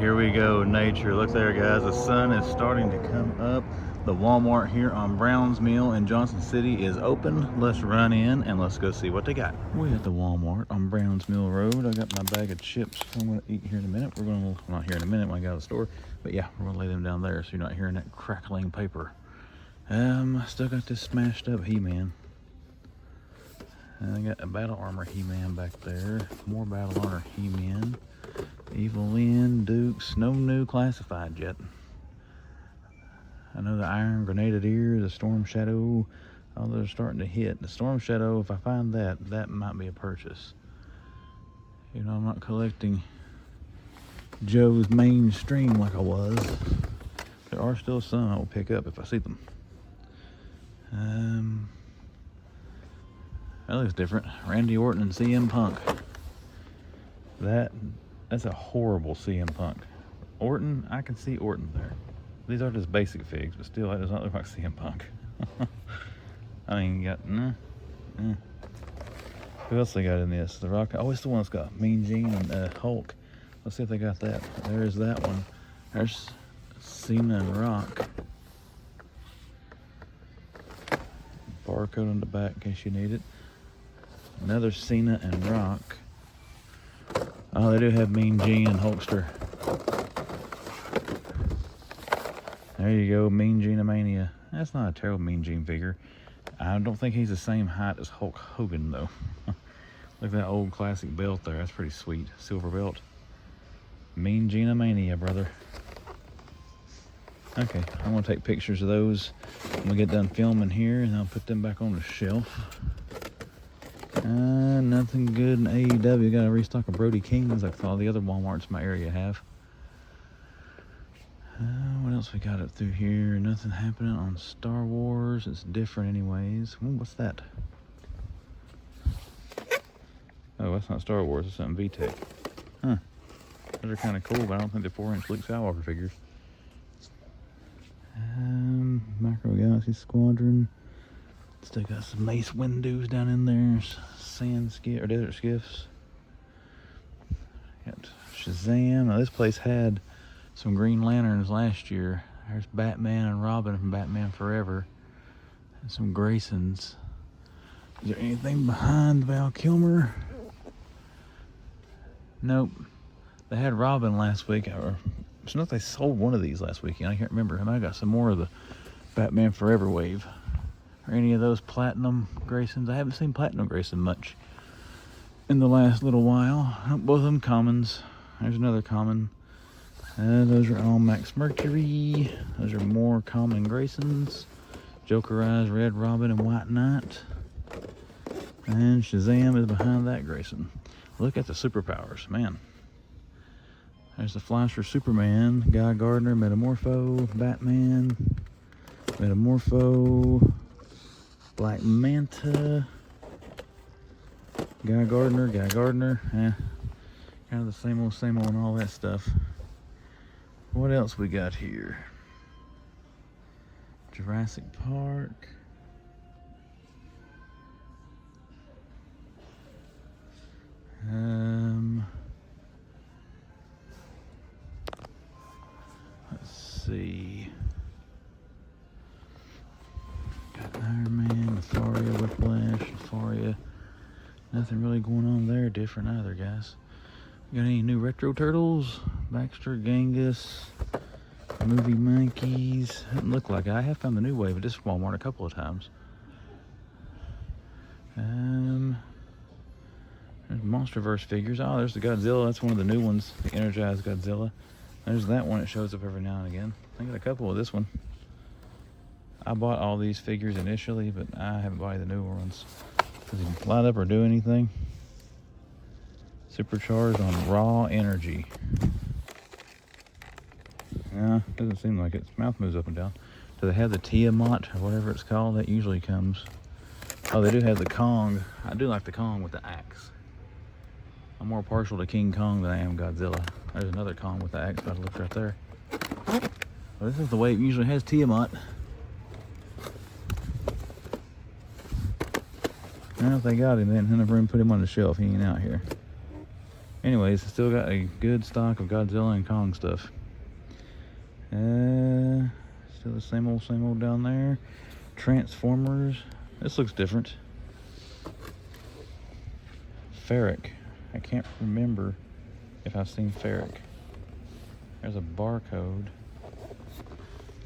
here we go, nature. Look there, guys. The sun is starting to come up. The Walmart here on Browns Mill in Johnson City is open. Let's run in and let's go see what they got. We're at the Walmart on Browns Mill Road. I got my bag of chips I'm going to eat here in a minute. We're going to, not here in a minute when I get out of the store, but yeah, we're going to lay them down there so you're not hearing that crackling paper. Still got this smashed up He-Man. I got a Battle Armor He-Man back there. More Battle Armor He-Man. Evil Lynn, Dukes, no new classified yet. I know the Iron Grenadier, the Storm Shadow, all those are starting to hit. The Storm Shadow, if I find that, that might be a purchase. You know, I'm not collecting Joe's mainstream like I was. There are still some I will pick up if I see them. That looks different. Randy Orton and CM Punk. That's a horrible CM Punk. Orton, I can see Orton there. These are just basic figs, but still, that does not look like CM Punk. I mean, you got, Who else they got in this? The Rock, oh, it's the one that's got Mean Gene and Hulk. Let's see if they got that. There's that one. There's Cena and Rock. Barcode on the back in case you need it. Another Cena and Rock. Oh, they do have Mean Gene and Hulkster. There you go, Mean Gene Mania. That's not a terrible Mean Gene figure. I don't think he's the same height as Hulk Hogan, though. Look at that old classic belt there. That's pretty sweet. Silver belt. Mean Gene Mania, brother. Okay, I'm going to take pictures of those when we get done filming here, and I'll put them back on the shelf. Nothing good in AEW. Got to restock a Brody Kings like all the other Walmarts in my area have. What else we got up through here? Nothing happening on Star Wars. It's different anyways. Ooh, what's that? Oh, that's not Star Wars. It's something VTech. Huh. Those are kind of cool, but I don't think they're 4-inch Luke Skywalker figures. Micro Galaxy Squadron. Still got some Mace Windows down in there. Sand skiff or desert skiffs. Got Shazam. Now this place had some Green Lanterns last year. There's Batman and Robin from Batman Forever. And some Graysons. Is there anything behind Val Kilmer? Nope. They had Robin last week. It's not they sold one of these last weekend. I can't remember. I might have got some more of the Batman Forever wave. Or any of those Platinum Graysons. I haven't seen Platinum Grayson much in the last little while. Both of them commons. There's another common. Those are all Max Mercury. Those are more common Graysons. Jokerized Red Robin and White Knight. And Shazam is behind that Grayson. Look at the superpowers, man. There's the Flasher Superman, Guy Gardner, Metamorpho, Batman, Metamorpho, Black Manta, Guy Gardner, kind of the same old and all that stuff. What else we got here? Jurassic Park. Let's see. Got Iron Man, Nefaria, Whiplash, Nefaria. Nothing really going on there different either, guys. Got any new Retro Turtles? Baxter, Genghis, Movie Monkeys. Doesn't look like it. I have found the new wave at this Walmart a couple of times. There's Monsterverse figures. Oh, there's the Godzilla. That's one of the new ones. The Energized Godzilla. There's that one. It shows up every now and again. I got a couple of this one. I bought all these figures initially, but I haven't bought the newer ones. Does he light up or do anything? Supercharged on raw energy. Yeah, doesn't seem like it. Its mouth moves up and down. Do they have the TMNT or whatever it's called? That usually comes. Oh, they do have the Kong. I do like the Kong with the axe. I'm more partial to King Kong than I am Godzilla. There's another Kong with the axe by the look right there. Well, this is the way it usually has Tiamat. Well, if they got him, then enough room to put him on the shelf. He ain't out here. Anyways, still got a good stock of Godzilla and Kong stuff. Still the same old down there. Transformers. This looks different. Ferric. I can't remember if I've seen Ferric. There's a barcode.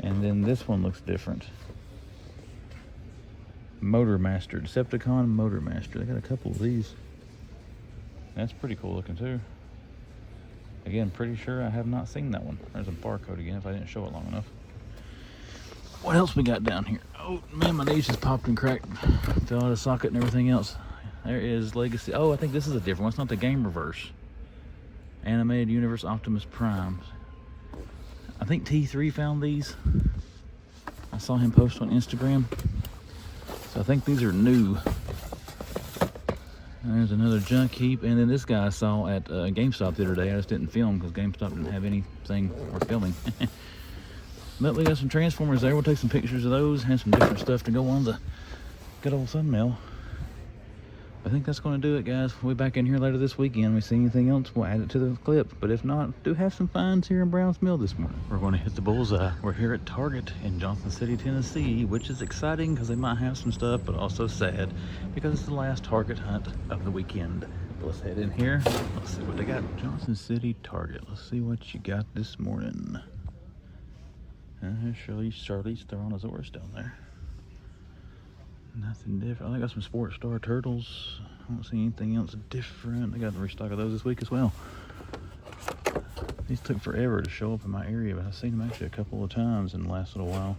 And then this one looks different. Motor Master. Decepticon Motor Master. They got a couple of these. That's pretty cool looking too. Again, pretty sure I have not seen that one. There's a barcode again if I didn't show it long enough. What else we got down here? Oh man, my knees just popped and cracked. Fell out of socket and everything else. There is Legacy. Oh, I think this is a different one. It's not the Game Reverse. Animated Universe Optimus Prime. I think T3 found these. I saw him post on Instagram. So I think these are new. There's another junk heap, and then this guy I saw at GameStop the other day. I just didn't film because GameStop didn't have anything worth filming. But we got some Transformers there. We'll take some pictures of those, have some different stuff to go on the good old thumbnail. I think that's going to do it, guys. We'll be back in here later this weekend. If we see anything else, we'll add it to the clip. But if not, do have some finds here in Browns Mill this morning. We're going to hit the bullseye. We're here at Target in Johnson City, Tennessee, which is exciting because they might have some stuff, but also sad because it's the last Target hunt of the weekend. But let's head in here. Let's see what they got. Johnson City Target. Let's see what you got this morning. Charlize Theronozorus down there. Nothing different. I got some Sports Star Turtles. I don't see anything else different. I got the restock of those this week as well. These took forever to show up in my area, but I've seen them actually a couple of times in the last little while.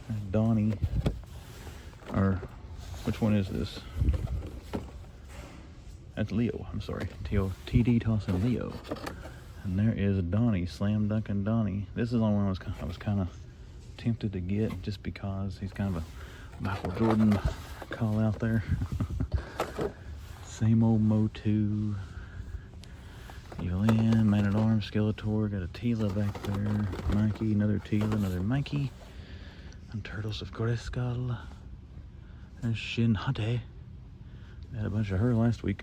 There's Donnie. Or, which one is this? That's Leo. I'm sorry. TD tossing Leo. And there is Donnie, Slam Dunkin' Donnie. This is the only one I was kind of tempted to get just because he's kind of a Michael Jordan call out there. Same old Motu. Evelyn, Man at Arms, Skeletor. Got a Tila back there. Mikey, another Tila, another Mikey. And Turtles of Grayskull. There's Shin Hate. They had a bunch of her last week.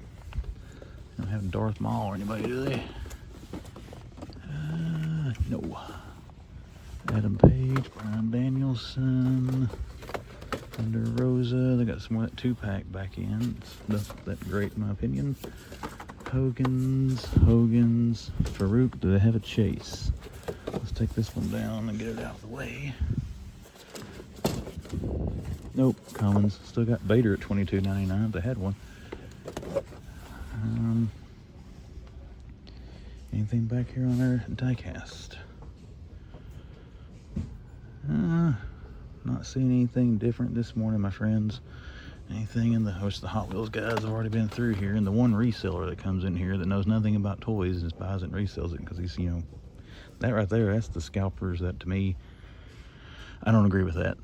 They don't have Darth Maul or anybody, do they? No. Adam Page, Brian Danielson. Thunder Rosa. They got some more of that 2-pack back in. It's not that great in my opinion. Hogan's. Farouk. Do they have a Chase? Let's take this one down and get it out of the way. Nope. Collins. Still got Vader at $22.99. They had one. Anything back here on their diecast? Not seeing anything different this morning, my friends. Anything in the Hot Wheels guys have already been through here, and the one reseller that comes in here that knows nothing about toys and just buys it and resells it because he's, you know, that right there, that's the scalpers that, to me, I don't agree with that.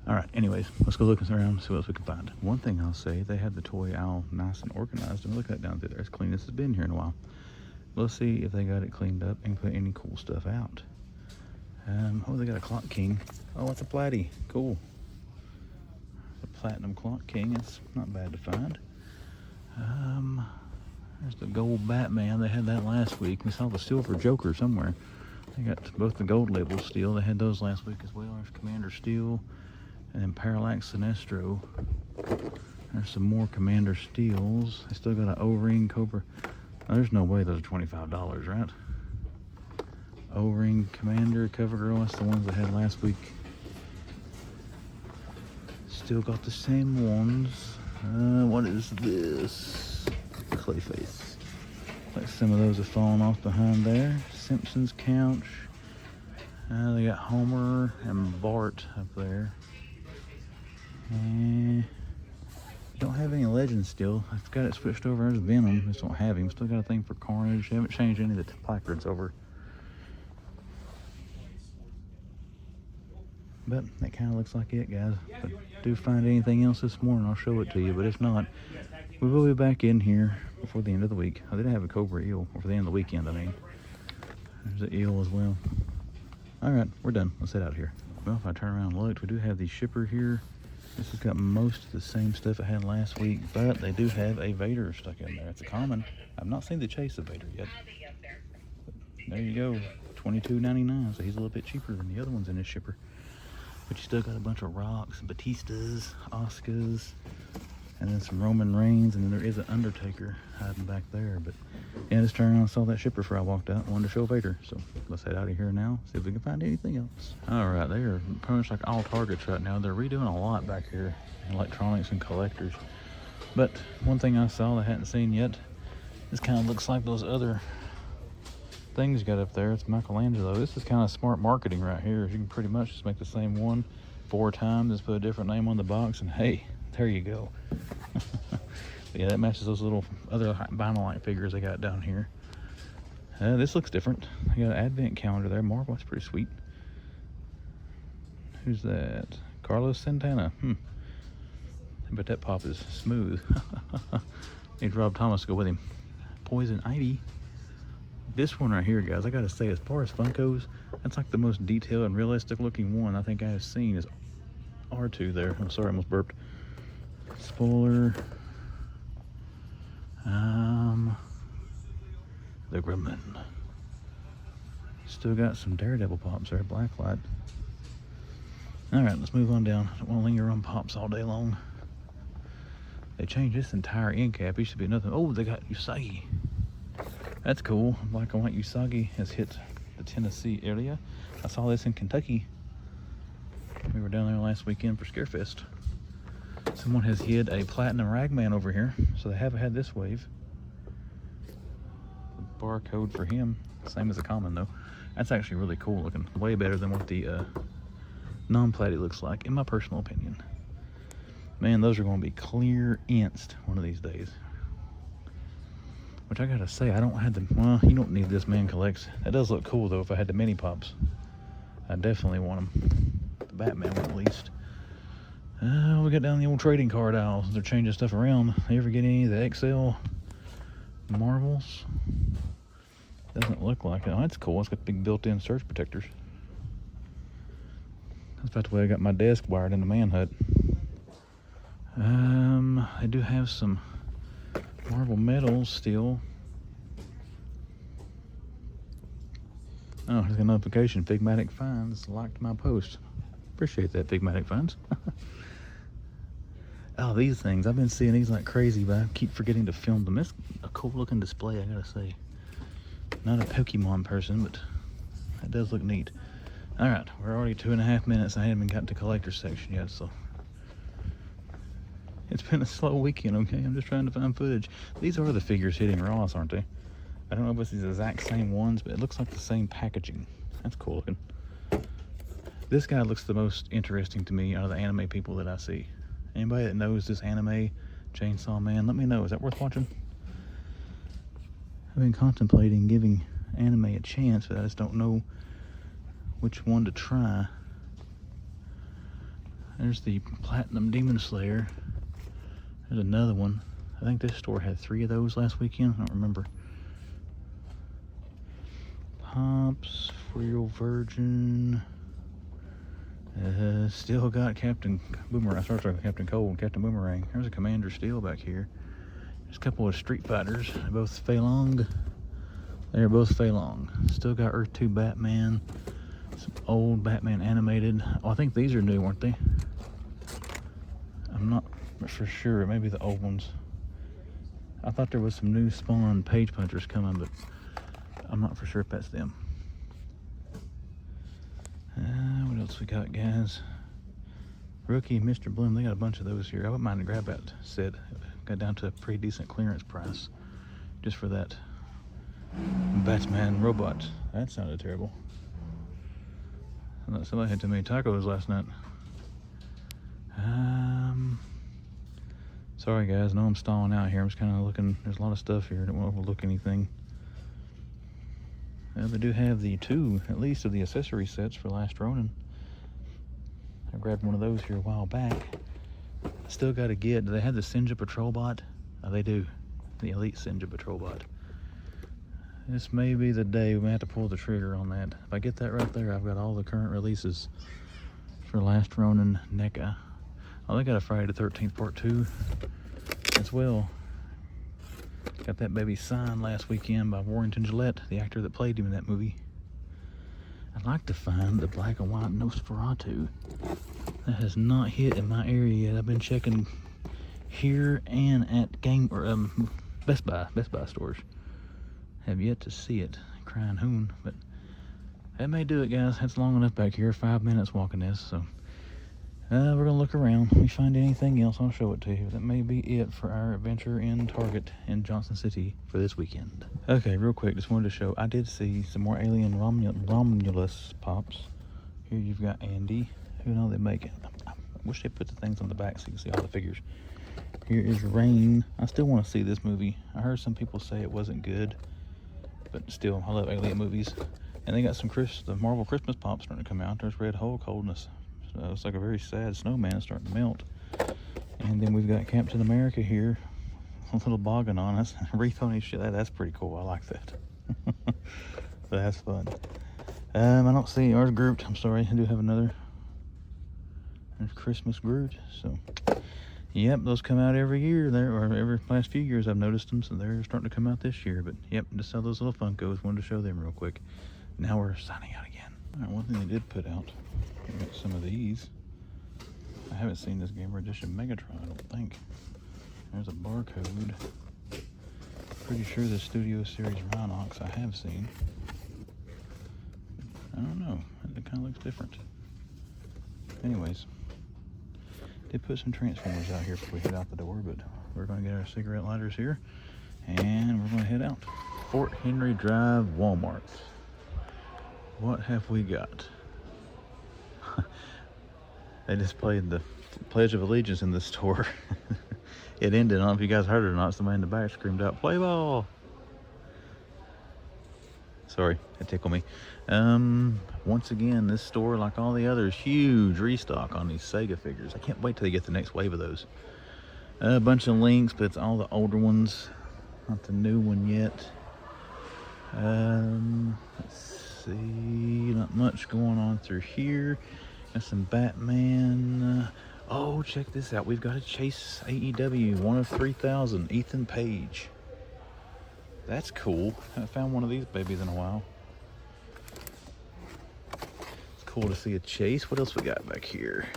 All right, anyways, let's go looking around, see what else we can find. One thing I'll say, they had the toy aisle nice and organized. And look at that down through there. It's clean as it's been here in a while. Let's see if they got it cleaned up and put any cool stuff out. Oh, they got a Clock King. Oh, it's a Platy. Cool. The Platinum Clock King. It's not bad to find. There's the gold Batman. They had that last week. We saw the silver Joker somewhere. They got both the gold labels still. They had those last week as well. There's Commander Steel. And then Parallax Sinestro. There's some more Commander Steels. They still got an O-Ring Cobra. Oh, there's no way those are $25, right? O-Ring Commander, CoverGirl. That's the ones they had last week. Still got the same ones. What is this? Clayface. Like some of those have fallen off behind there. Simpsons Couch. They got Homer and Bart up there. Don't have any Legends still. I've got it switched over as Venom. Just don't have him. Still got a thing for Carnage. Haven't changed any of the placards over. But that kind of looks like it, guys. If I do find anything else this morning, I'll show it to you. But if not, we will be back in here before the end of the week. I did have a Cobra Eel, or for the end of the weekend, I mean. There's an eel as well. All right, we're done. Let's head out of here. Well, if I turn around and look, we do have the shipper here This has got most of the same stuff it had last week, but they do have a Vader stuck in there. It's a common. I've not seen the Chase of Vader yet. But there you go, $22.99. So he's a little bit cheaper than the other ones in this shipper. But you still got a bunch of Rocks, Batistas, Oscars, and then some Roman Reigns, and then there is an Undertaker hiding back there. But yeah, just turned around and saw that shipper before I walked out. Wanted to show Vader, so let's head out of here now, see if we can find anything else. All right, they are pretty much like all Targets right now. They're redoing a lot back here, electronics and collectors. But one thing I saw that I hadn't seen yet, this kind of looks like those other things you got up there. It's Michelangelo. This is kind of smart marketing right here. You can pretty much just make the same one 4 times, just put a different name on the box, and hey, there you go. Yeah, that matches those little other vinyl figures they got down here. This looks different. They got an advent calendar there. Marvel, that's pretty sweet. Who's that? Carlos Santana. But that pop is smooth. Need Rob Thomas to go with him. Poison Ivy. This one right here, guys, I gotta say, as far as Funkos, that's like the most detailed and realistic looking one I think I have seen is R2 there. I'm sorry, I almost burped. Spoiler. The Gremlin. Still got some Daredevil pops there, Blacklight. Alright, let's move on down. I don't want to linger on pops all day long. They changed this entire end cap. It used to be nothing. Oh, they got Usagi. That's cool. Black and white Usagi has hit the Tennessee area. I saw this in Kentucky. We were down there last weekend for Scarefest. Someone has hid a platinum ragman over here, so they haven't had this wave. The barcode for him, same as a common though. That's actually really cool looking. Way better than what the non-platy looks like, in my personal opinion. Man, those are going to be clear inst one of these days. Which I gotta say, I don't have the, well, you don't need this man collects. That does look cool though if I had the mini pops. I definitely want them. The Batman one at least. We got down the old trading card aisle. They're changing stuff around. You ever get any of the XL Marvels? Doesn't look like it. Oh, that's cool. It's got big built-in surge protectors. That's about the way I got my desk wired in the man hut. I do have some Marvel medals still. Oh, there's a notification. Figmatic Finds liked my post. Appreciate that, Figmatic Finds. Oh, these things. I've been seeing these like crazy, but I keep forgetting to film them. It's a cool looking display, I gotta say. Not a Pokemon person, but that does look neat. Alright, we're already 2.5 minutes. I haven't even gotten to collector section yet, so it's been a slow weekend, okay? I'm just trying to find footage. These are the figures hitting Ross, aren't they? I don't know if it's the exact same ones, but it looks like the same packaging. That's cool looking. This guy looks the most interesting to me out of the anime people that I see. Anybody that knows this anime, Chainsaw Man, let me know. Is that worth watching? I've been contemplating giving anime a chance, but I just don't know which one to try. There's the Platinum Demon Slayer. There's another one. I think this store had 3 of those last weekend. I don't remember. Pops, Real Virgin. Still got Captain Boomerang. I started with Captain Cold and Captain Boomerang. There's a Commander Steel back here. There's a couple of Street Fighters. They're both Fei Long. They're both Fei Long. Still got Earth 2 Batman. Some old Batman animated. Oh, I think these are new, weren't they? I'm not for sure. Maybe the old ones. I thought there was some new Spawn Page Punchers coming, but I'm not for sure if that's them. What else we got, guys? Rookie, Mr. Bloom. They got a bunch of those here. I wouldn't mind to grab that set. Got down to a pretty decent clearance price just for that Batman robot. That sounded terrible. Somebody had too many tacos last night. Sorry guys, I know I'm stalling out here. I'm just kind of looking. There's a lot of stuff here. I don't want to overlook anything. They do have the 2, at least, of the accessory sets for Last Ronin. I grabbed one of those here a while back. Still got to get. Do they have the Senja Patrol Bot? Oh, they do. The Elite Senja Patrol Bot. This may be the day we may have to pull the trigger on that. If I get that right there, I've got all the current releases for Last Ronin NECA. Oh, they got a Friday the 13th Part 2 as well. Got that baby signed last weekend by Warrington Gillette, the actor that played him in that movie. I'd like to find the black and white Nosferatu. That has not hit in my area yet. I've been checking here and at Best Buy stores. Have yet to see it. Crying hoon, but that may do it, guys. That's long enough back here. 5 minutes walking this, so we're gonna look around. If we find anything else, I'll show it to you. That may be it for our adventure in Target in Johnson City for this weekend. Okay, real quick, just wanted to show, I did see some more Alien Romulus pops. Here you've got Andy. Who knows they make it? I wish they put the things on the back so you can see all the figures. Here is Rain. I still want to see this movie. I heard some people say it wasn't good, but still, I love alien movies. And they got some the Marvel Christmas pops starting to come out. There's Red Hulk holding us. So it's like a very sad snowman starting to melt. And then we've got Captain America here, a little bogging on us. Wreath on his shit. That's pretty cool. I like that. That's fun. I don't see ours grouped. I'm sorry. I do have another. There's Christmas Groot. So, yep, those come out every year. There, or every last few years I've noticed them. So they're starting to come out this year. But yep, just saw those little Funkos. Wanted to show them real quick. Now we're signing out again. All right, one thing they did put out. We got some of these. I haven't seen this Gamer Edition Megatron, I don't think. There's a barcode. Pretty sure the Studio Series Rhinox I have seen. I don't know. It kind of looks different. Anyways, they put some Transformers out here before we head out the door, but we're going to get our cigarette lighters here, and we're going to head out. Fort Henry Drive, Walmart. What have we got? They just played the Pledge of Allegiance in the store. It ended. I don't know if you guys heard it or not. Somebody in the back screamed out, "Play ball!" Sorry, it tickled me. Once again, this store, like all the others, huge restock on these Sega figures. I can't wait till they get the next wave of those. A bunch of links, but it's all the older ones, not the new one yet. Let's see, not much going on through here. Got some Batman. Oh, check this out. We've got a Chase AEW 1 of 3,000 Ethan Page. That's cool. Haven't found one of these babies in a while. It's cool to see a Chase. What else we got back here?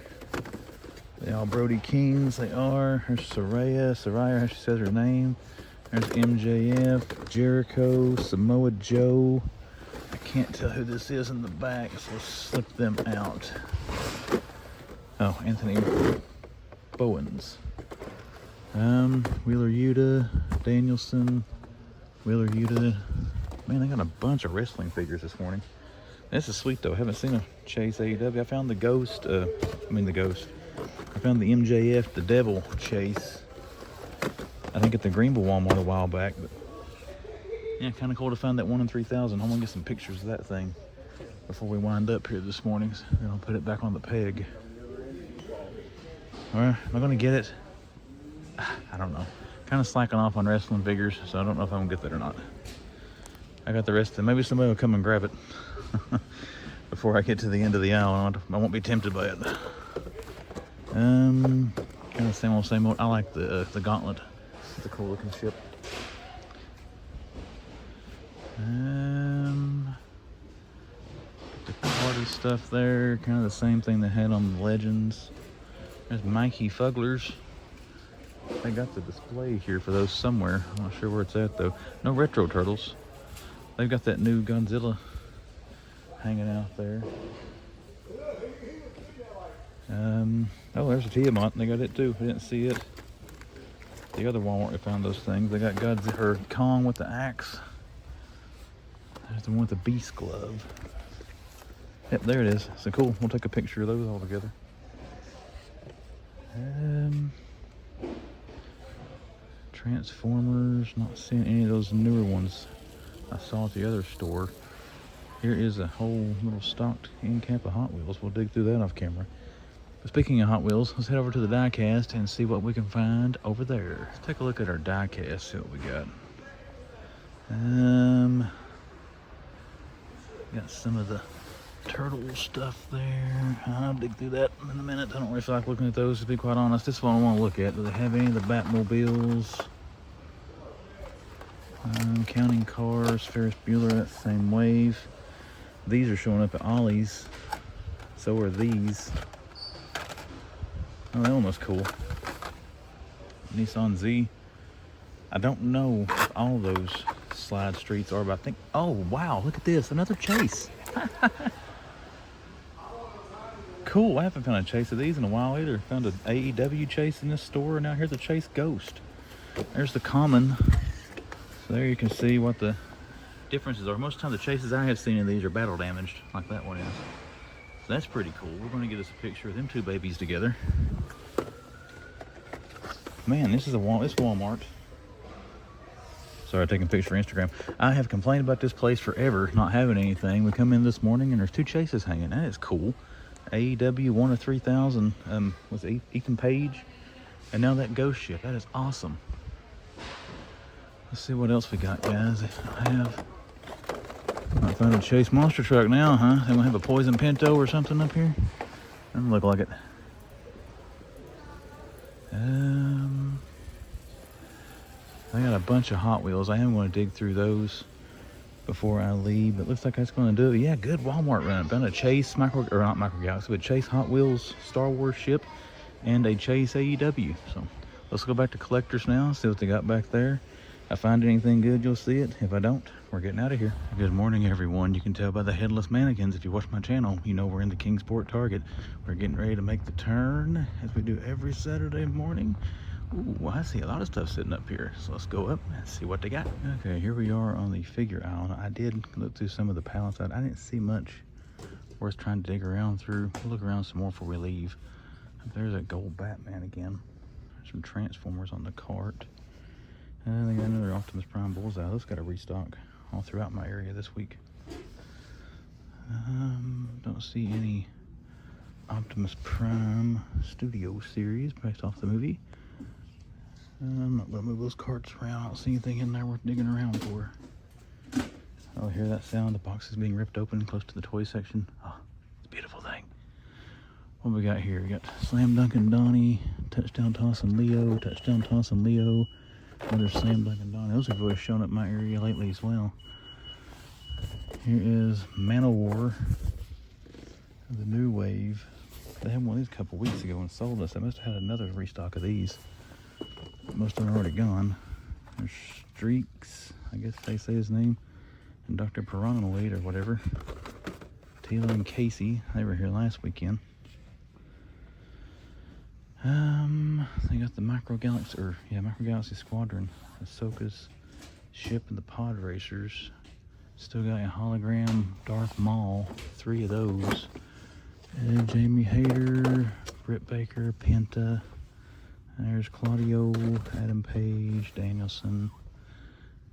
They all Brody Kings. They are. There's Saraya, how she says her name. There's MJF, Jericho, Samoa Joe. I can't tell who this is in the back, so let's slip them out. Oh, Anthony Bowens. Wheeler Yuta, Danielson, Wheeler Yuta. Man, they got a bunch of wrestling figures this morning. This is sweet though. I haven't seen a Chase AEW. I found the Ghost. I found the MJF, the Devil Chase. I think at the Greenville Walmart a while back. But yeah, kind of cool to find that 1 in 3,000. I'm gonna get some pictures of that thing before we wind up here this morning. So I'll put it back on the peg. Or am I gonna get it? I don't know. Kind of slacking off on wrestling figures, so I don't know if I'm gonna get that or not. I got the rest of them. Maybe somebody will come and grab it before I get to the end of the aisle. I won't be tempted by it. Kind of same old. I like the Gauntlet. It's a cool looking ship. The Carter stuff there, kind of the same thing they had on the Legends. There's Mikey Fugglers. They got the display here for those somewhere. I'm not sure where it's at though. No Retro Turtles. They've got that new Godzilla hanging out there. Oh, there's a Tiamat. They got it too. I didn't see it. The other Walmart, we found those things. They got Godzilla, or Kong with the axe. There's the one with the beast glove. Yep, there it is. So cool. We'll take a picture of those all together. Transformers. Not seeing any of those newer ones I saw at the other store. Here is a whole little stocked end cap of Hot Wheels. We'll dig through that off camera. But speaking of Hot Wheels, let's head over to the die cast and see what we can find over there. Let's take a look at our die cast, see what we got. Got some of the turtle stuff there. I'll dig through that in a minute. I don't really feel like looking at those, to be quite honest. This one I want to look at. Do they have any of the Batmobiles? Counting cars, Ferris Bueller, that same wave. These are showing up at Ollie's. So are these. Oh, that one was cool. Nissan Z. I don't know if all those slide streets are, but I think, oh wow, look at this, another Chase. Cool, I haven't found a Chase of these in a while either. Found an AEW Chase in this store, and now here's a Chase Ghost. There's the common. So there you can see what the differences are. Most of the time the Chases I have seen in these are battle damaged, like that one is. So that's pretty cool. We're gonna get us a picture of them two babies together. Man, this is Walmart. Sorry, taking a picture for Instagram. I have complained about this place forever, not having anything. We come in this morning and there's two Chases hanging. That is cool. AEW 1 of 3,000 with Ethan Page. And now that Ghost ship. That is awesome. Let's see what else we got, guys. I found a Chase monster truck now, huh? They gonna have a Poison Pinto or something up here? Doesn't look like it. I got a bunch of Hot Wheels. I am going to dig through those before I leave. It looks like that's going to do it. Yeah, good Walmart run. Found a Chase not Micro Galaxy, but Chase Hot Wheels Star Wars ship and a Chase AEW. So let's go back to collectors now, see what they got back there. If I find anything good, you'll see it. If I don't, we're getting out of here. Good morning, everyone. You can tell by the headless mannequins. If you watch my channel, you know we're in the Kingsport Target. We're getting ready to make the turn, as we do every Saturday morning. Ooh, I see a lot of stuff sitting up here. So let's go up and see what they got. Okay, here we are on the figure aisle. I did look through some of the pallets. I didn't see much worth trying to dig around through. We'll look around some more before we leave. There's a gold Batman again. There's some Transformers on the cart. And they got another Optimus Prime Bullseye. Those got a restock all throughout my area this week. Don't see any Optimus Prime Studio series based off the movie. I'm not gonna move those carts around. I don't see anything in there worth digging around for. Oh, hear that sound? The box is being ripped open close to the toy section. Oh, it's a beautiful thing. What we got here? We got Slam Dunk and Donnie, Touchdown Toss and Leo, Touchdown Toss and Leo. Another Slam Dunk and Donnie. Those have really shown up in my area lately as well. Here is Man-O-War, the new wave. They had one of these a couple weeks ago and sold us. They must have had another restock of these. Most of them are already gone. There's Streaks, I guess they say his name, and Dr. Piranha or whatever. Taylor and Casey, they were here last weekend. They got the Micro Galaxy Squadron, Ahsoka's ship, and the Pod Racers. Still got a hologram Darth Maul, 3 of those. And Jamie Hayter, Britt Baker, Penta. There's Claudio, Adam Page, Danielson.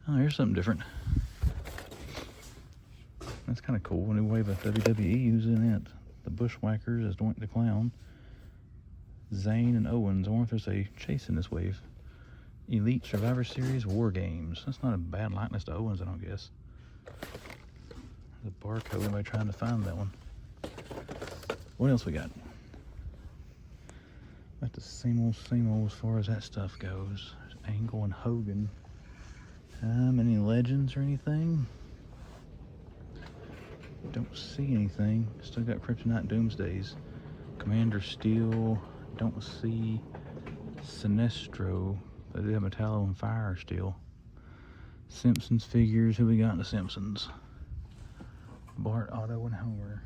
Oh, here's something different. That's kind of cool. A new wave of WWE using it. The Bushwhackers as Doink the Clown. Zane and Owens. I wonder if there's a Chase in this wave. Elite Survivor Series War Games. That's not a bad likeness to Owens, I don't guess. The barcode. Anybody trying to find that one? What else we got? About the same old as far as that stuff goes. There's Angle and Hogan. Any legends or anything? Don't see anything. Still got Kryptonite Doomsdays. Commander Steel. Don't see Sinestro. They do have Metallo and Fire still. Simpsons figures. Who we got in the Simpsons? Bart, Otto, and Homer.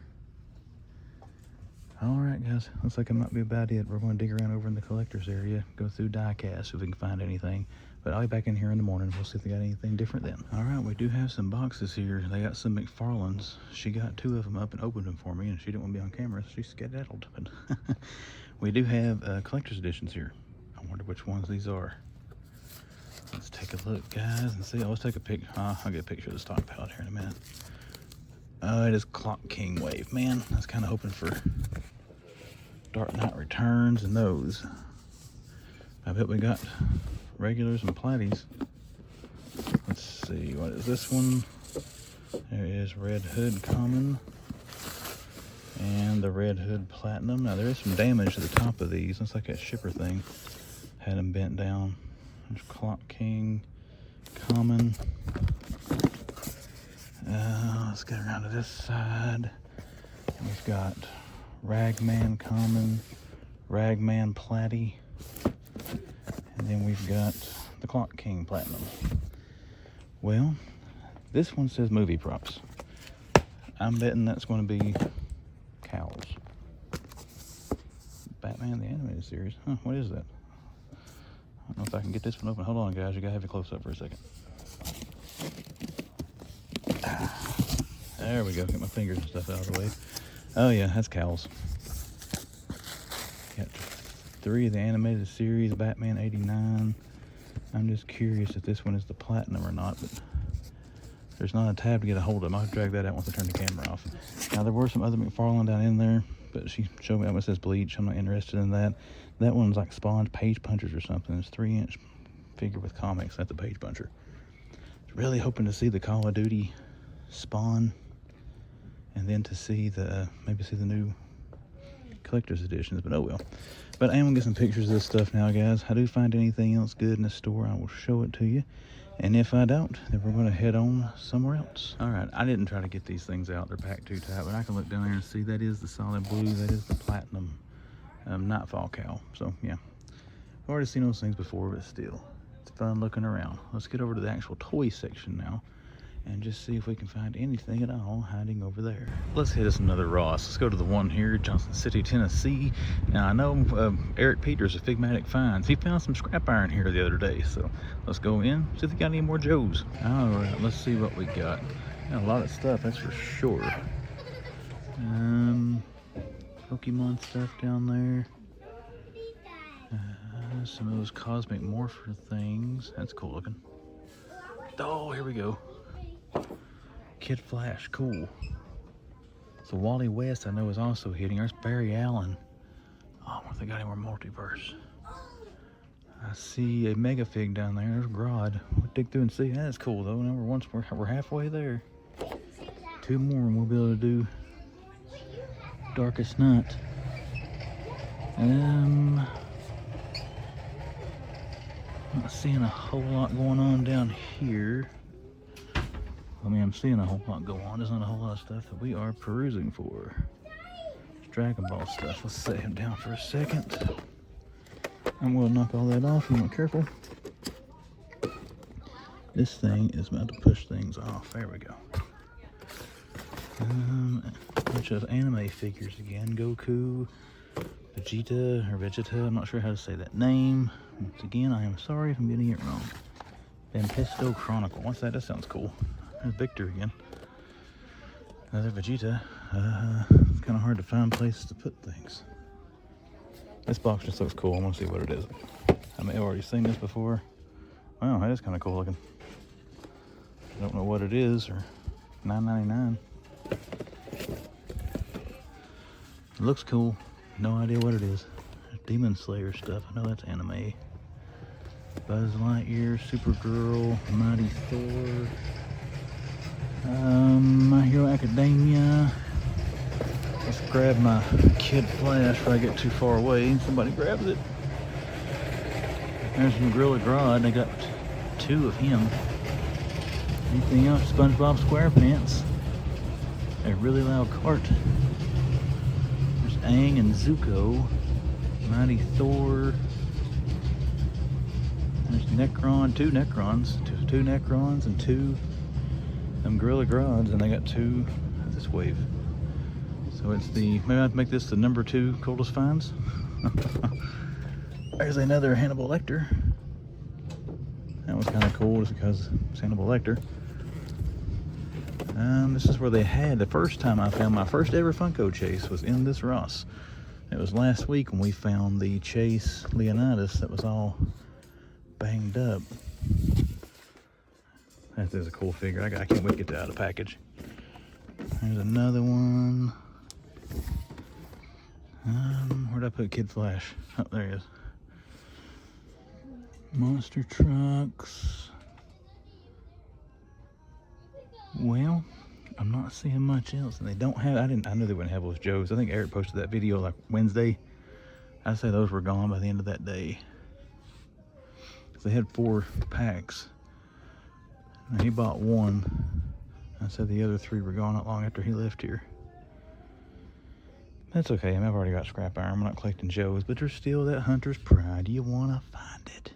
Alright guys, looks like it might be about it. We're going to dig around over in the collector's area, go through diecast, see if we can find anything. But I'll be back in here in the morning. We'll see if they got anything different then. Alright, we do have some boxes here. They got some McFarlane's. She got 2 of them up and opened them for me, and she didn't want to be on camera, so she skedaddled. But we do have collector's editions here. I wonder which ones these are. Let's take a look, guys, and see. Let's take a pic. I'll get a picture of the stock palette here in a minute. It is Clock King Wave. Man, I was kind of hoping for Dark Knight Returns and those. I bet we got regulars and platies. Let's see, what is this one? There is Red Hood Common. And the Red Hood Platinum. Now there is some damage to the top of these. Looks like that shipper thing had them bent down. There's Clock King, Common. Let's get around to this side. And we've got Ragman Common, Ragman Platy, and then we've got the Clock King Platinum. Well, this one says movie props. I'm betting that's going to be cows. Batman the Animated Series. Huh, what is that? I don't know if I can get this one open. Hold on, guys. You gotta have it close up for a second. There we go. Get my fingers and stuff out of the way. Oh yeah, that's cows. Got 3 of the animated series, Batman 89. I'm just curious if this one is the platinum or not, but there's not a tab to get a hold of them. I'll drag that out once I turn the camera off. Now there were some other McFarlane down in there, but she showed me that one says bleach. I'm not interested in that. That one's like Spawn's Page Punchers or something. It's 3-inch figure with comics. That's a Page Puncher. Really hoping to see the Call of Duty Spawn, and then to see the maybe see the new collector's editions, but oh well. But I am gonna get some pictures of this stuff now, guys. I do find anything else good in the store, I will show it to you. And if I don't, then we're gonna head on somewhere else. All right, I didn't try to get these things out. They're packed too tight, but I can look down there and see that is the solid blue. That is the platinum Nightfall cow. So yeah, I've already seen those things before, but still, it's fun looking around. Let's get over to the actual toy section now and just see if we can find anything at all hiding over there. Let's hit us another Ross. Let's go to the one here, Johnson City, Tennessee. Now I know Eric Peters of Figmatic Finds, he found some scrap iron here the other day, so let's go in, see if they got any more Joes. All right, let's see what we got. Got a lot of stuff, that's for sure. Pokemon stuff down there. Some of those Cosmic Morpher things. That's cool looking. Oh, here we go. Kid Flash, cool. So Wally West I know is also hitting. There's Barry Allen. Oh, I wonder if they got any more multiverse. I see a Mega Fig down there. There's Grodd. We'll dig through and see. That's cool though. Now we're halfway there. 2 more and we'll be able to do Darkest Night. I'm not seeing a whole lot going on down here. I mean, I'm seeing a whole lot go on. There's not a whole lot of stuff that we are perusing for. Dragon Ball stuff. Let's set him down for a second. I'm going to knock all that off. I'm not careful. This thing is about to push things off. There we go. A bunch of anime figures again. Goku, Vegeta, I'm not sure how to say that name. Once again, I am sorry if I'm getting it wrong. Vampisto Chronicle. What's that? That sounds cool. There's Victor again. Another Vegeta. It's kind of hard to find places to put things. This box just looks cool. I want to see what it is. I may have already seen this before. Wow, that is kind of cool looking. I don't know what it is, or $9.99. It looks cool. No idea what it is. Demon Slayer stuff. I know that's anime. Buzz Lightyear, Supergirl, Mighty Thor, My Hero Academia. Let's grab my Kid Flash before I get too far away and somebody grabs it. There's some Gorilla Grodd. They got 2 of him. Anything else? SpongeBob SquarePants. A really loud cart. There's Aang and Zuko. Mighty Thor. There's Necron, 2 Necrons. 2 Necrons and 2 Gorilla Grods, and they got 2 of this wave. So it's the, maybe I have to make this the number 2 coldest finds. There's another Hannibal Lecter. That was kind of cool just because it's Hannibal Lecter. This is where they had, the first time I found my first ever Funko Chase was in this Ross. It was last week when we found the Chase Leonidas that was all banged up. That is a cool figure. I can't wait to get that out of the package. There's another one. Where'd I put Kid Flash? Oh, there he is. Monster Trucks. Well, I'm not seeing much else, and they don't have. I knew they wouldn't have those Joes. I think Eric posted that video like Wednesday. I'd say those were gone by the end of that day. They had 4 packs, and he bought 1. I said the other 3 were gone not long after he left here. That's okay. I mean, I've already got scrap iron. I'm not collecting Joes, but there's still that hunter's pride. You want to find it.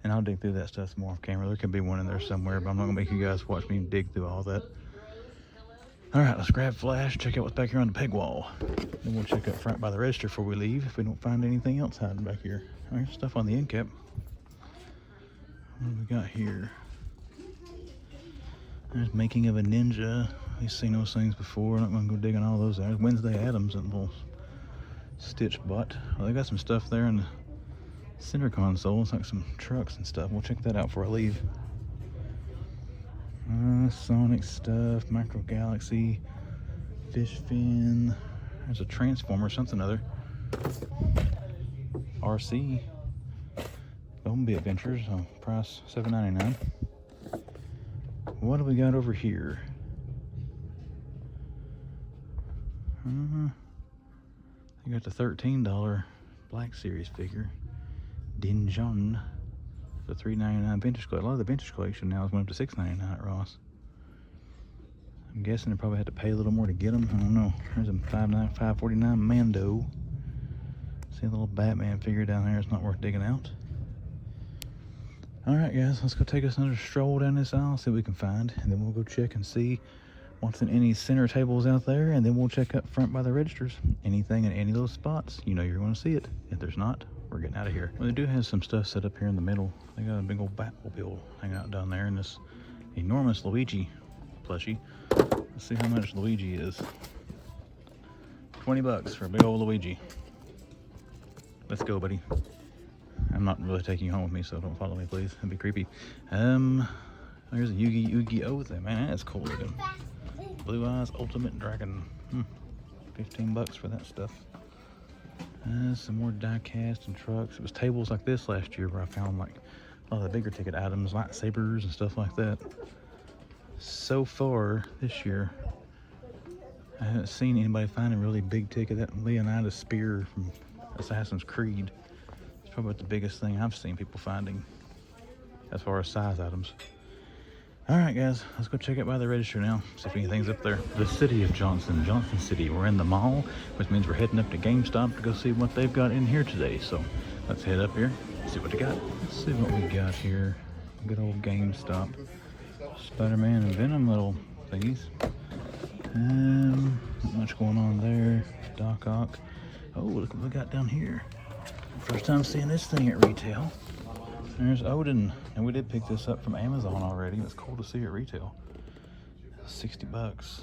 And I'll dig through that stuff some more off camera. There could be one in there somewhere, but I'm not going to make you guys watch me dig through all that. All right, let's grab flash, check out what's back here on the peg wall. Then we'll check up front by the register before we leave if we don't find anything else hiding back here. All right, stuff on the end cap. What do we got here? There's making of a ninja. We've seen those things before. I'm not going to go digging all those out. Wednesday Adams and little stitch butt. Well, they got some stuff there in the center console. It's like some trucks and stuff. We'll check that out before I leave. Sonic stuff, Micro Galaxy, fish fin. There's a transformer, something other. RC. Bumblebee Adventures. Price $7.99. What do we got over here? You got the $13 Black Series figure. Dinjon. The $3.99 vintage collection. A lot of the vintage collection now has went up to $6.99 at Ross. I'm guessing they probably had to pay a little more to get them. I don't know. There's a $5.49 Mando. See a little Batman figure down there. It's not worth digging out. All right, guys, let's go take us another stroll down this aisle, see what we can find, and then we'll go check and see what's in any center tables out there, and then we'll check up front by the registers. Anything in any of those spots, you know you're going to see it. If there's not, we're getting out of here. Well, they do have some stuff set up here in the middle. They got a big old Batmobile hanging out down there, and this enormous Luigi plushie. Let's see how much Luigi is. 20 bucks for a big old Luigi. Let's go, buddy. I'm not really taking you home with me, so don't follow me, please. That'd be creepy. There's a GIJoe thing. Man, that's cool looking. Blue Eyes Ultimate Dragon. 15 bucks for that stuff. Some more die cast and trucks. It was tables like this last year where I found like a lot of the bigger ticket items, lightsabers and stuff like that. So far this year, I haven't seen anybody find a really big ticket. That Leonidas spear from Assassin's Creed. It's probably the biggest thing I've seen people finding as far as size items. All right, guys, let's go check it by the register now, see if anything's up there. The city of Johnson City. We're in the mall, which means we're heading up to GameStop to go see what they've got in here today. So let's head up here, see what they got. Let's see what we got here. Good old GameStop. Spider-Man and Venom little thingies. Not much going on there. Doc Ock. Oh, look what we got down here. First time seeing this thing at retail. There's Odin, and we did pick this up from Amazon already. It's cool to see at retail. 60 bucks.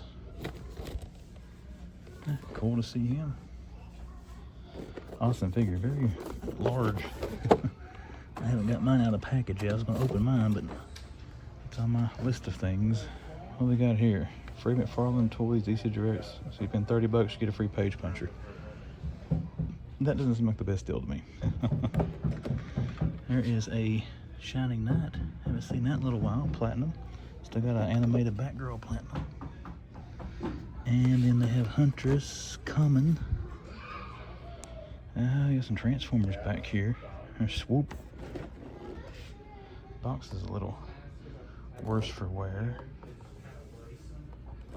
Cool to see him. Awesome figure, very large. I haven't got mine out of the package yet. I was gonna open mine, but it's on my list of things. What we got here? Free McFarlane toys, DC Directs. So you spend 30 bucks, you get a free page puncher. That doesn't seem like the best deal to me. There is a Shining Knight. Haven't seen that in a little while. Platinum. Still got an animated Batgirl Platinum. And then they have Huntress Common. You got some Transformers back here. There's Swoop. Box is a little worse for wear.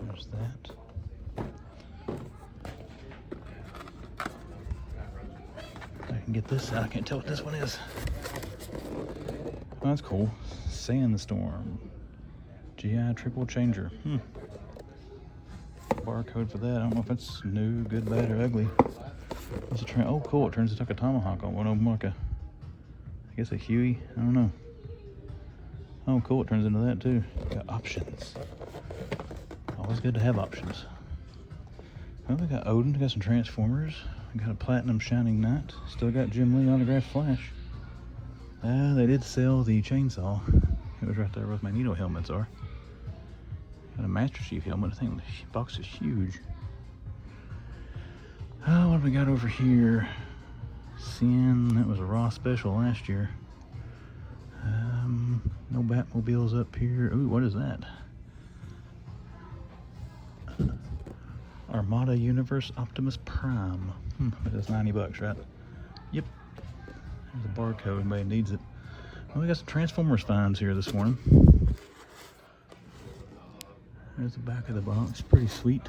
There's that. I can get this out. I can't tell what this one is. Oh, that's cool. Sandstorm. GI Triple Changer. Barcode for that. I don't know if it's new, good, bad, or ugly. What's a oh, cool. It turns into like a tomahawk on one of them, like a, I guess a Huey. I don't know. Oh, cool. It turns into that too. Got options. Always good to have options. Well, we got Odin. We got some Transformers. We got a Platinum Shining Knight. Still got Jim Lee autographed Flash. They did sell the chainsaw. It was right there where my Magneto helmets are. Got a Master Chief helmet. I think the box is huge. Oh, what do we got over here? Sin. That was a Raw special last year. No Batmobiles up here. Ooh, what is that? Armada Universe Optimus Prime. That's 90 bucks, right? Yep. There's a barcode, anybody needs it. Well, we got some Transformers finds here this morning. There's the back of the box, pretty sweet.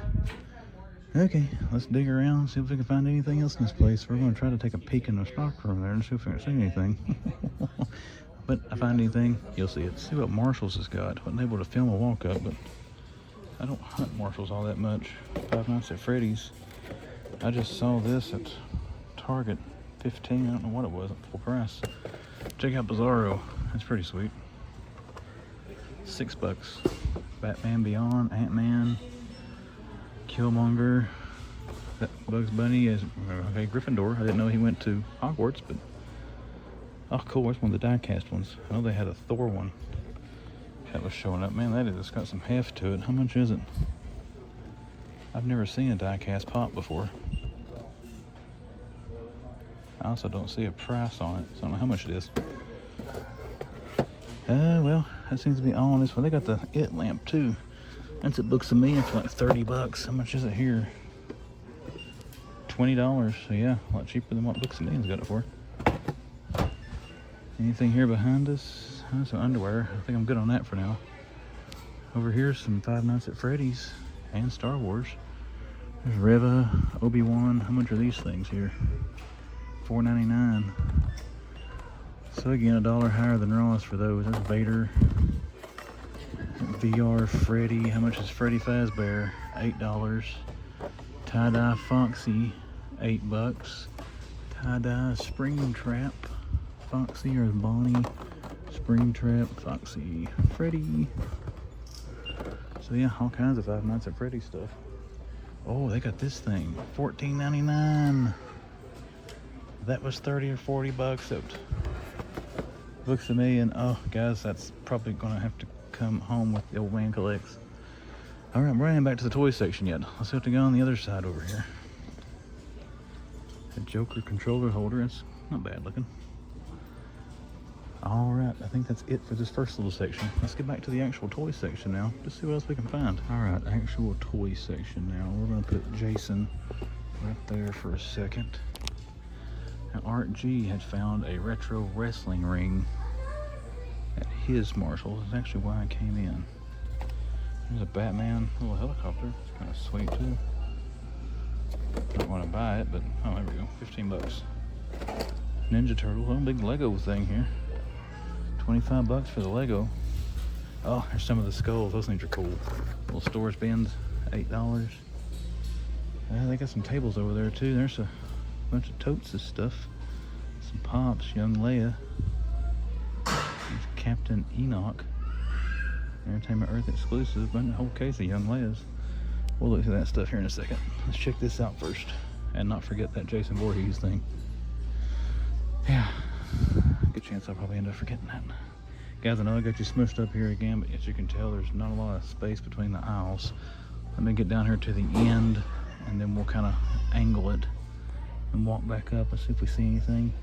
Okay, let's dig around, see if we can find anything else in this place. We're going to try to take a peek in the stock room there and see if we can see anything. But if I find anything, you'll see it. See what Marshall's has got. Wasn't able to film a walk up, but I don't hunt Marshall's all that much. Five Nights at Freddy's. I just saw this at Target, 15. I don't know what it was at full price. Check out Bizarro. That's pretty sweet. $6. Batman Beyond, Ant-Man, Killmonger, that Bugs Bunny as okay, Gryffindor. I didn't know he went to Hogwarts, but oh, cool. There's one of the die-cast ones. I know they had a Thor one that was showing up. Man, that has got some heft to it. How much is it? I've never seen a die-cast pop before. I also don't see a price on it, so I don't know how much it is. Well, that seems to be all on this one. They got the It lamp too. That's at Books A Million for like 30 bucks. How much is it here? $20. So yeah, a lot cheaper than what Books A Million's got it for. Anything here behind us? Some underwear. I think I'm good on that for now. Over here, some Five Nights at Freddy's and Star Wars. There's Reva, Obi-Wan. How much are these things here? $4.99. So again, $1 higher than Ross for those. There's Vader. VR Freddy. How much is Freddy Fazbear? $8. Tie-dye Foxy, $8. Tie-dye Springtrap Foxy or Bonnie. Springtrap Foxy Freddy. So yeah, all kinds of Five Nights at Freddy's stuff. Oh, they got this thing, $14.99. That was 30 or 40 bucks at Books A Million. Oh, guys, that's probably gonna have to come home with the old man collects. All right, we're running back to the toy section yet. Let's have to go on the other side over here. A Joker controller holder. It's not bad looking. All right, I think that's it for this first little section. Let's get back to the actual toy section now. Just see what else we can find. All right, actual toy section now. We're gonna put Jason right there for a second. Now, Art G had found a retro wrestling ring at his Marshall's. That's actually why I came in. There's a Batman little helicopter. It's kind of sweet too. Don't want to buy it, but oh, there we go. 15 bucks. Ninja Turtle, a big Lego thing here. 25 bucks for the Lego. Oh, there's some of the skulls. Those things are cool. Little storage bins, $8. They got some tables over there too. There's a bunch of totes of stuff. Some pops, Young Leia. There's Captain Enoch. Entertainment Earth exclusive, but a whole case of Young Leia's. We'll look at that stuff here in a second. Let's check this out first. And not forget that Jason Voorhees thing. Yeah. Good chance I'll probably end up forgetting that. Guys, I know I got you smushed up here again, but as you can tell, there's not a lot of space between the aisles. Let me get down here to the end, and then we'll kind of angle it and walk back up and see if we see anything.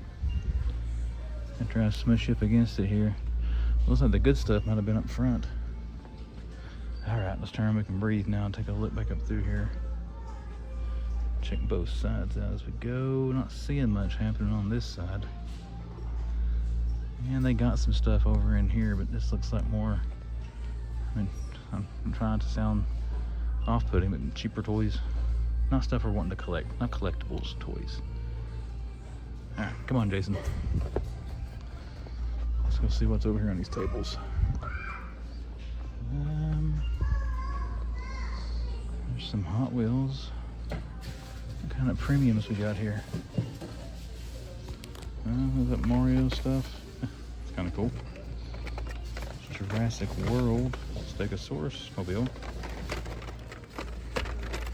And try to smush up against it here. Looks like the good stuff might have been up front. All right, let's turn. We can breathe now and take a look back up through here. Check both sides out as we go. Not seeing much happening on this side. And they got some stuff over in here, but this looks like more, I mean, I'm trying to sound off-putting, but cheaper toys. Not stuff we're wanting to collect, not collectibles, toys. All right, come on, Jason. Let's go see what's over here on these tables. There's some Hot Wheels. What kind of premiums we got here? Is that Mario stuff? It's kind of cool. Jurassic World, Stegosaurus mobile.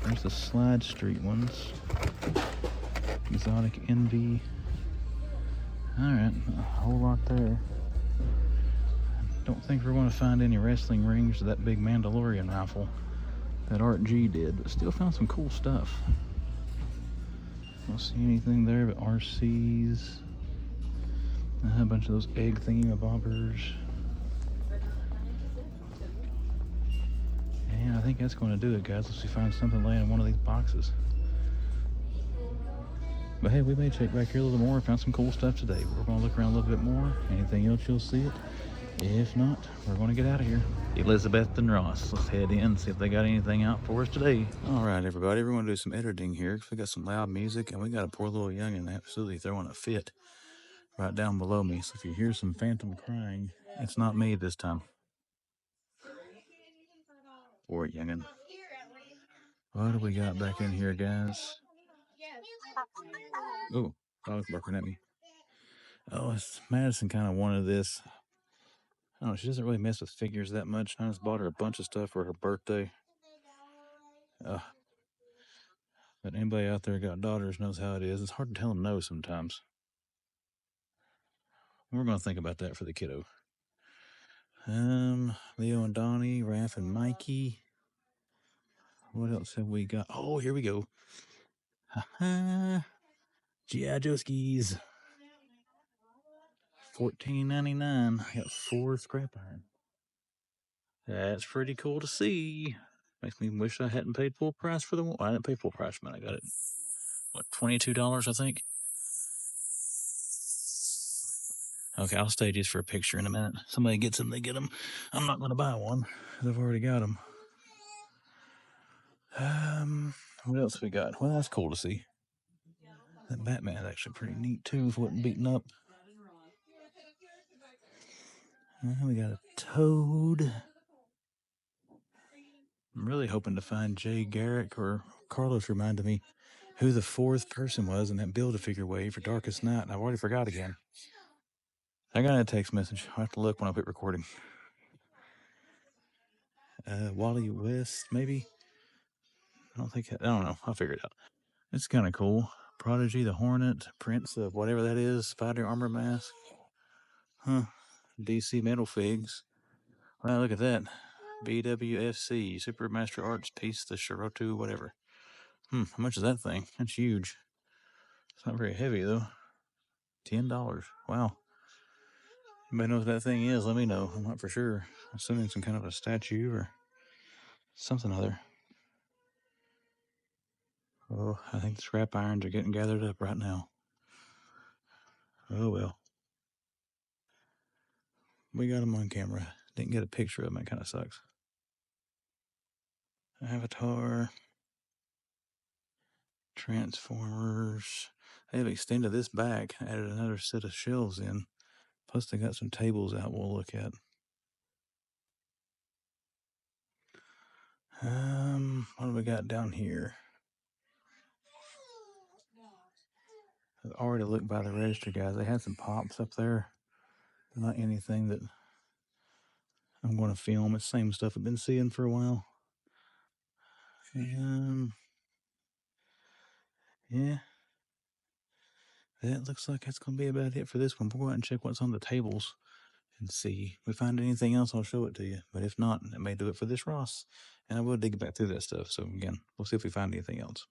There's the Slide Street ones. Exotic Envy. Alright, a whole lot there. Don't think we're going to find any wrestling rings or that big Mandalorian rifle that Art G did, but still found some cool stuff. Don't see anything there but RCs. A bunch of those egg thingamabobbers. Yeah, I think that's going to do it, guys. Let's see if we find something laying in one of these boxes. But hey, we may check back here a little more. Found some cool stuff today. We're going to look around a little bit more. Anything else, you'll see it. If not, we're going to get out of here. Elizabeth and Ross. Let's head in and see if they got anything out for us today. All right, everybody. We're going to do some editing here because we got some loud music and we got a poor little youngin' absolutely throwing a fit right down below me. So if you hear some phantom crying, it's not me this time. Poor youngin'. What do we got back in here, guys? Oh, dog's barking at me. Oh, it's Madison kind of wanted this. I don't know, she doesn't really mess with figures that much. I just bought her a bunch of stuff for her birthday. But anybody out there got daughters knows how it is. It's hard to tell them no sometimes. We're going to think about that for the kiddo. Leo and Donnie, Raph and Mikey. What else have we got? Oh, here we go. Ha-ha. GIJoe skis. $14.99. I got 4 scrap iron. That's pretty cool to see. Makes me wish I hadn't paid full price for the one. I didn't pay full price, man. I got it, what, $22, I think? Okay, I'll stay just for a picture in a minute. Somebody gets them, they get them. I'm not going to buy one. I've already got them. What else we got? Well, that's cool to see. That Batman's actually pretty neat, too, if it wasn't beaten up. We got a Toad. I'm really hoping to find Jay Garrick, or Carlos reminded me who the 4th person was in that Build-A-Figure wave for Darkest Night, and I've already forgot again. I got a text message. I'll have to look when I quit recording. Wally West, maybe? I don't know. I'll figure it out. It's kind of cool. Prodigy, the Hornet, Prince of whatever that is, Spider Armor Mask. Huh. DC Metal Figs. Wow, look at that. BWFC, Super Master Arts Piece, the Shirotu, whatever. How much is that thing? That's huge. It's not very heavy, though. $10. Wow. Anybody knows what that thing is, let me know. I'm not for sure. I'm assuming some kind of a statue or something other. Oh, I think the scrap irons are getting gathered up right now. Oh, well. We got them on camera. Didn't get a picture of them. That kind of sucks. Avatar. Transformers. They've extended this back, added another set of shelves in. Plus, they got some tables out we'll look at. What do we got down here? I've already looked by the register, guys. They had some pops up there. Not anything that I'm going to film. It's the same stuff I've been seeing for a while. Yeah. That looks like that's going to be about it for this one. We'll go out and check what's on the tables and see. If we find anything else, I'll show it to you. But if not, that may do it for this Ross. And I will dig back through that stuff. So again, we'll see if we find anything else.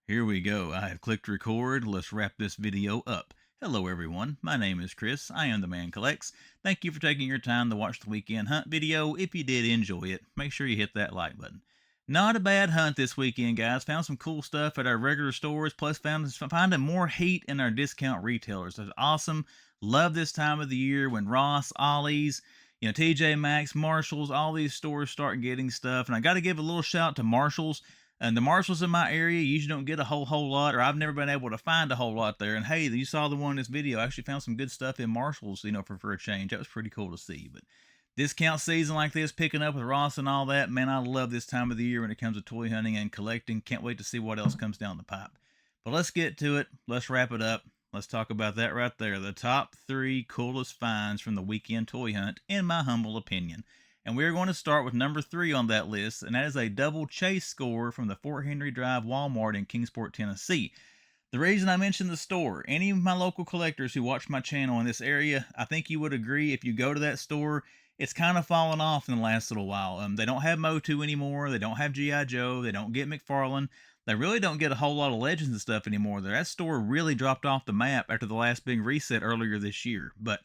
Here we go. I have clicked record. Let's wrap this video up. Hello everyone, my name is Chris. I am the Man Collects. Thank you for taking your time to watch the weekend hunt video. If you did enjoy it, make sure you hit that like button. Not a bad hunt this weekend, guys. Found some cool stuff at our regular stores, plus finding more heat in our discount retailers. That's awesome. Love this time of the year when Ross, Ollie's, TJ Maxx, Marshalls, all these stores start getting stuff. And I got to give a little shout to Marshalls. And the Marshalls in my area usually don't get a whole lot, or I've never been able to find a whole lot there. And hey, you saw the one in this video. I actually found some good stuff in Marshalls, for a change. That was pretty cool to see. But discount season like this, picking up with Ross and all that, man, I love this time of the year when it comes to toy hunting and collecting. Can't wait to see what else comes down the pipe. But let's get to it. Let's wrap it up. Let's talk about that right there. The top 3 coolest finds from the weekend toy hunt, in my humble opinion. And we're going to start with number 3 on that list, and that is a double chase score from the Fort Henry Drive Walmart in Kingsport, Tennessee. The reason I mentioned the store, any of my local collectors who watch my channel in this area, I think you would agree if you go to that store, it's kind of fallen off in the last little while. They don't have Motu anymore. They don't have GIJoe. They don't get McFarlane. They really don't get a whole lot of Legends and stuff anymore. That store really dropped off the map after the last big reset earlier this year. But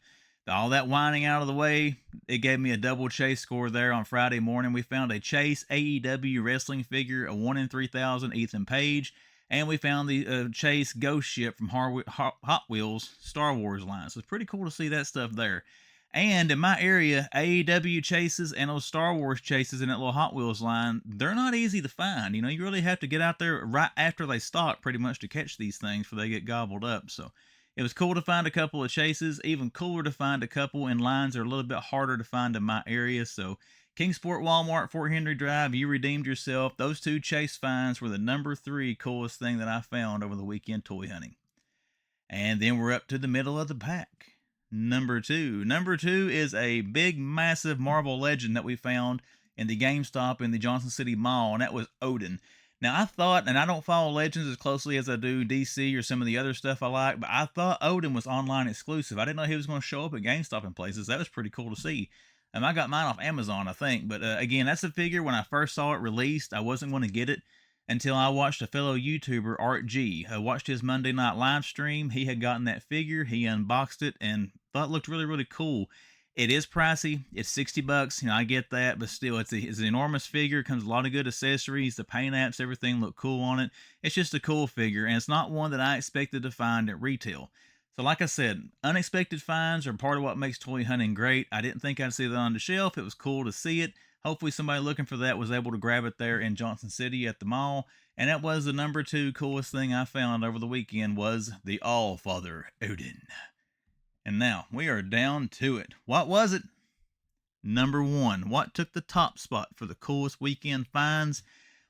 All that whining out of the way, it gave me a double chase score there on Friday morning. We found a Chase AEW wrestling figure, a 1 in 3,000 Ethan Page, and we found the Chase Ghost Ship from Hot Wheels Star Wars line. So it's pretty cool to see that stuff there. And in my area, AEW chases and those Star Wars chases in that little Hot Wheels line, they're not easy to find. You know, you really have to get out there right after they stock pretty much to catch these things before they get gobbled up. So it was cool to find a couple of chases, even cooler to find a couple in lines that are a little bit harder to find in my area. So Kingsport Walmart, Fort Henry Drive, you redeemed yourself. Those two chase finds were the number 3 coolest thing that I found over the weekend toy hunting. And then we're up to the middle of the pack. Number 2. Number 2 is a big, massive Marvel Legend that we found in the GameStop in the Johnson City Mall, and that was Odin. Now, I thought, and I don't follow Legends as closely as I do DC or some of the other stuff I like, but I thought Odin was online exclusive. I didn't know he was going to show up at GameStop and places. That was pretty cool to see. I got mine off Amazon, I think. But again, that's a figure when I first saw it released, I wasn't going to get it until I watched a fellow YouTuber, Art G. I watched his Monday night live stream. He had gotten that figure. He unboxed it and thought it looked really, really cool. It is pricey. It's $60. You know, I get that, but still, it's an enormous figure. It comes with a lot of good accessories. The paint apps, everything look cool on it. It's just a cool figure, and it's not one that I expected to find at retail. So like I said, unexpected finds are part of what makes toy hunting great. I didn't think I'd see that on the shelf. It was cool to see it. Hopefully somebody looking for that was able to grab it there in Johnson City at the mall. And that was the number 2 coolest thing I found over the weekend was the All-Father Odin. And now we are down to it. What was it? Number 1. What took the top spot for the coolest weekend finds?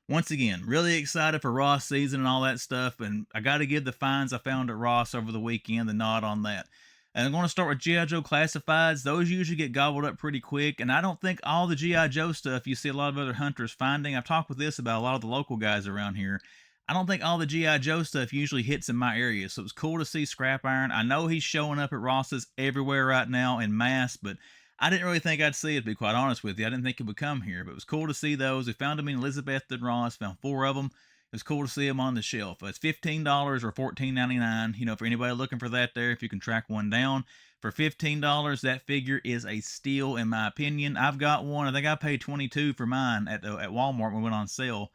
Once again, really excited for Ross season and all that stuff, and I got to give the finds I found at Ross over the weekend the nod on that. And I'm going to start with GIJoe classifieds. Those usually get gobbled up pretty quick, and I don't think all the GIJoe stuff you see a lot of other hunters finding. I've talked with this about a lot of the local guys around here. I don't think all the GIJoe stuff usually hits in my area, so it was cool to see Scrap Iron. I know he's showing up at Ross's everywhere right now in mass, but I didn't really think I'd see it, to be quite honest with you. I didn't think it would come here, but it was cool to see those. We found them in Elizabeth and Ross, found 4 of them. It was cool to see them on the shelf. It's $15 or $14.99. You know, for anybody looking for that there, if you can track one down. For $15, that figure is a steal, in my opinion. I've got one. I think I paid $22 for mine at Walmart when we went on sale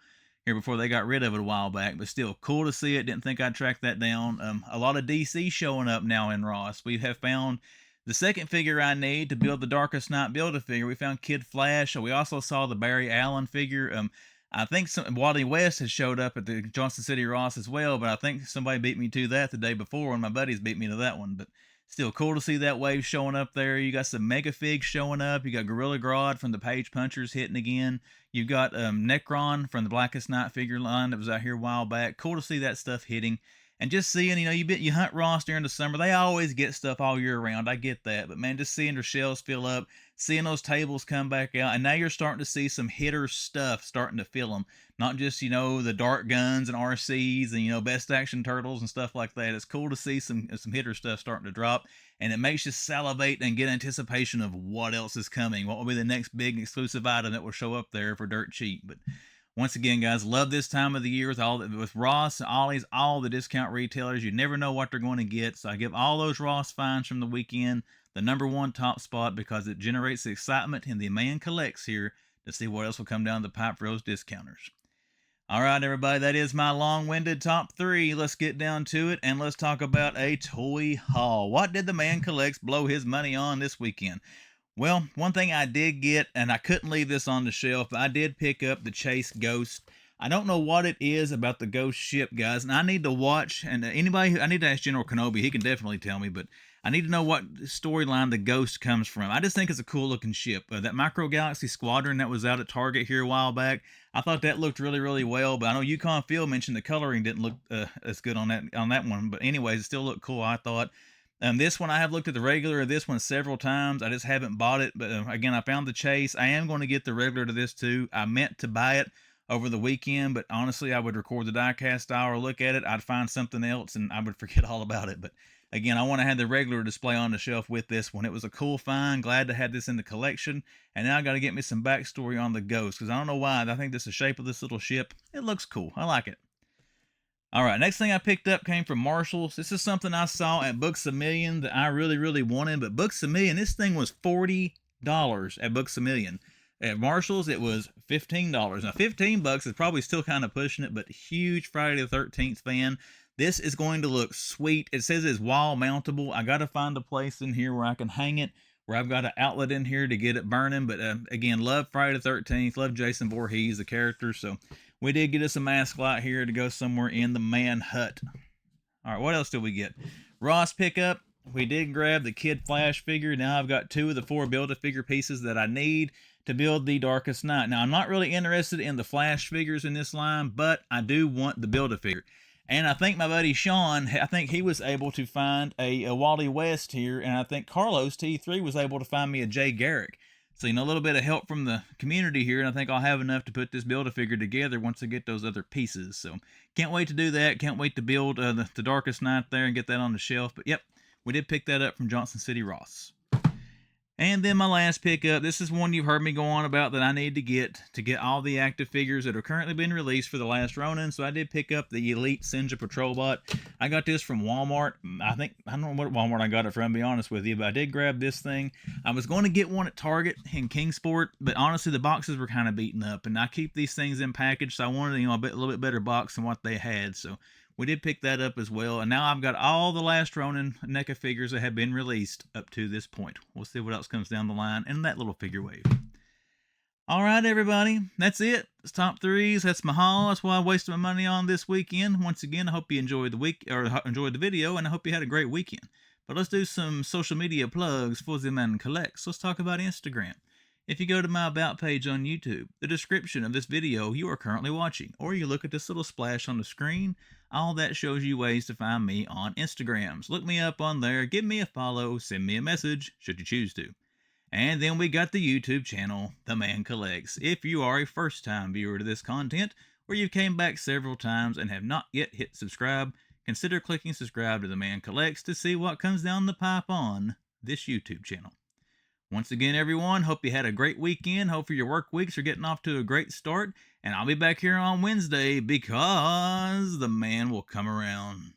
here before they got rid of it a while back. But still, cool to see it. Didn't think I'd track that down. A lot of DC showing up now in Ross. We have found the second figure I need to build the Darkest Night Build-A-Figure. We found Kid Flash. We also saw the Barry Allen figure. I think Wally West has showed up at the Johnson City Ross as well, but I think somebody beat me to that the day before when my buddies beat me to that one. But still cool to see that wave showing up there. You got some Mega Figs showing up. You got Gorilla Grodd from the Page Punchers hitting again. You've got Necron from the Blackest Night figure line that was out here a while back. Cool to see that stuff hitting. And just seeing, you know, you hunt Ross during the summer. They always get stuff all year round. I get that. But, man, just seeing their shelves fill up, seeing those tables come back out. And now you're starting to see some hitter stuff starting to fill them. Not just, you know, the dart guns and RCs and, you know, best action turtles and stuff like that. It's cool to see some hitter stuff starting to drop. And it makes you salivate and get anticipation of what else is coming. What will be the next big exclusive item that will show up there for dirt cheap. But once again, guys, love this time of the year with Ross, Ollie's, all the discount retailers. You never know what they're going to get. So I give all those Ross finds from the weekend the number 1 top spot because it generates the excitement in the man collects here to see what else will come down the pipe for those discounters. All right, everybody, that is my long-winded top 3. Let's get down to it, and let's talk about a toy haul. What did the man collects blow his money on this weekend? Well, one thing I did get, and I couldn't leave this on the shelf, but I did pick up the Chase Ghost. I don't know what it is about the Ghost ship, guys, and I need to watch, and I need to ask General Kenobi. He can definitely tell me, but I need to know what storyline the Ghost comes from. I just think it's a cool-looking ship. That Micro Galaxy Squadron that was out at Target here a while back, I thought that looked really, really well, but I know Yukon Phil mentioned the coloring didn't look as good on that one, but anyways, it still looked cool, I thought. This one, I have looked at the regular of this one several times. I just haven't bought it. But again, I found the Chase. I am going to get the regular to this too. I meant to buy it over the weekend, but honestly, I would record the diecast style or look at it. I'd find something else and I would forget all about it. But again, I want to have the regular display on the shelf with this one. It was a cool find. Glad to have this in the collection. And now I got to get me some backstory on the Ghost because I don't know why. I think this is the shape of this little ship. It looks cool. I like it. All right, next thing I picked up came from Marshall's. This is something I saw at Books A Million that I really wanted, but Books A Million, this thing was $40 at Books A Million. At Marshall's, it was $15. Now, $15 is probably still kind of pushing it, but huge Friday the 13th fan. This is going to look sweet. It says it's wall mountable. I got to find a place in here where I can hang it, where I've got an outlet in here to get it burning. But again, love Friday the 13th, love Jason Voorhees, the character. So we did get us a mask light here to go somewhere in the man hut. All right, what else did we get? Ross pickup. We did grab the Kid Flash figure. Now I've got 2 of the 4 Build-A-Figure pieces that I need to build the Darkest Night. Now, I'm not really interested in the Flash figures in this line, but I do want the Build-A-Figure. And I think my buddy Sean, I think he was able to find a Wally West here, and I think Carlos T3 was able to find me a Jay Garrick. So, a little bit of help from the community here, and I think I'll have enough to put this Build-A-Figure together once I get those other pieces. So, can't wait to do that. Can't wait to build the Darkest Night there and get that on the shelf. But, yep, we did pick that up from Johnson City Ross. And then my last pickup, this is one you've heard me go on about that I need to get all the active figures that are currently being released for The Last Ronin. So I did pick up the Elite Senja Patrol Bot. I got this from Walmart. I don't know what Walmart I got it from, to be honest with you, but I did grab this thing. I was going to get one at Target in Kingsport, but honestly the boxes were kind of beaten up, and I keep these things in package, so I wanted a little bit better box than what they had. So we did pick that up as well, and now I've got all the Last Ronin NECA figures that have been released up to this point. We'll see what else comes down the line in that little figure wave. All right, everybody, that's it. It's top threes. That's my haul. That's what I wasted my money on this weekend. Once again, I hope you enjoyed the video, and I hope you had a great weekend. But let's do some social media plugs for the man collects. Let's talk about Instagram. If you go to my About page on YouTube, the description of this video you are currently watching, or you look at this little splash on the screen, all that shows you ways to find me on Instagrams. Look me up on there, give me a follow, send me a message, should you choose to. And then we got the YouTube channel, The Man Collects. If you are a first-time viewer to this content, or you came back several times and have not yet hit subscribe, consider clicking subscribe to The Man Collects to see what comes down the pipe on this YouTube channel. Once again, everyone, hope you had a great weekend. Hope your work weeks are getting off to a great start. And I'll be back here on Wednesday because the man will come around.